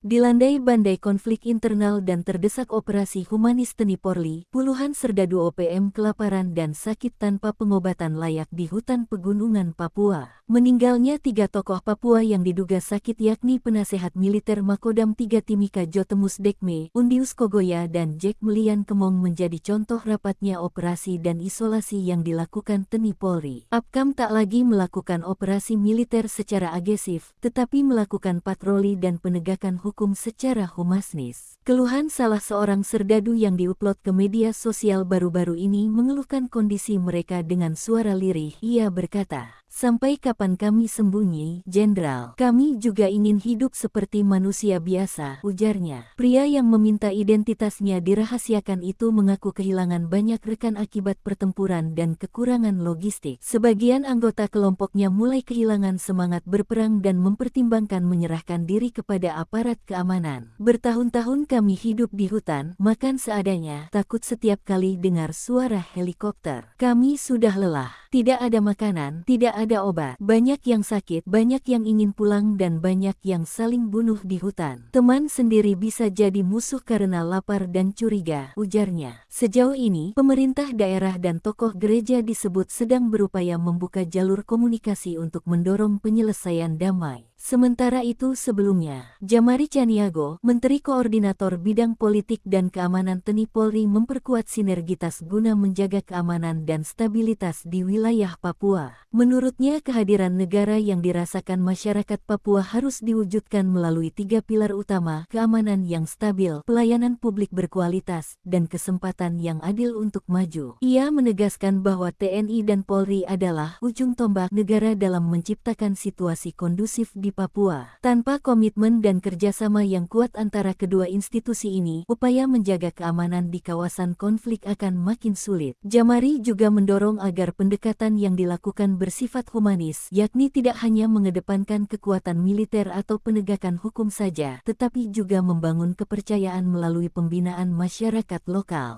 Dilandai bandai konflik internal dan terdesak operasi humanis TNI Polri, puluhan serdadu OPM kelaparan dan sakit tanpa pengobatan layak di hutan pegunungan Papua. Meninggalnya 3 tokoh Papua yang diduga sakit yakni penasehat militer Makodam 3 Timika Jotemus Dekme, Undius Kogoya dan Jack Melian Kemong menjadi contoh rapatnya operasi dan isolasi yang dilakukan TNI Polri. Apkam tak lagi melakukan operasi militer secara agresif, tetapi melakukan patroli dan penegakan hukum secara humanis. Keluhan salah seorang serdadu yang diupload ke media sosial baru-baru ini mengeluhkan kondisi mereka dengan suara lirih. Ia berkata, "Sampai kapan kami sembunyi, Jenderal? Kami juga ingin hidup seperti manusia biasa," ujarnya. Pria yang meminta identitasnya dirahasiakan itu mengaku kehilangan banyak rekan akibat pertempuran dan kekurangan logistik. Sebagian anggota kelompoknya mulai kehilangan semangat berperang dan mempertimbangkan menyerahkan diri kepada aparat keamanan. "Bertahun-tahun kami hidup di hutan, makan seadanya, takut setiap kali dengar suara helikopter. Kami sudah lelah, tidak ada makanan, tidak ada obat, banyak yang sakit, banyak yang ingin pulang dan banyak yang saling bunuh di hutan. Teman sendiri bisa jadi musuh karena lapar dan curiga," ujarnya. Sejauh ini, pemerintah daerah dan tokoh gereja disebut sedang berupaya membuka jalur komunikasi untuk mendorong penyelesaian damai. Sementara itu sebelumnya, Jamari Caniago, Menteri Koordinator Bidang Politik dan Keamanan TNI Polri memperkuat sinergitas guna menjaga keamanan dan stabilitas di wilayah Papua. Menurutnya kehadiran negara yang dirasakan masyarakat Papua harus diwujudkan melalui 3 pilar utama: keamanan yang stabil, pelayanan publik berkualitas, dan kesempatan yang adil untuk maju. Ia menegaskan bahwa TNI dan Polri adalah ujung tombak negara dalam menciptakan situasi kondusif di Papua. Tanpa komitmen dan kerjasama yang kuat antara kedua institusi ini, upaya menjaga keamanan di kawasan konflik akan makin sulit. Jamari juga mendorong agar pendekatan yang dilakukan bersifat humanis, yakni tidak hanya mengedepankan kekuatan militer atau penegakan hukum saja, tetapi juga membangun kepercayaan melalui pembinaan masyarakat lokal.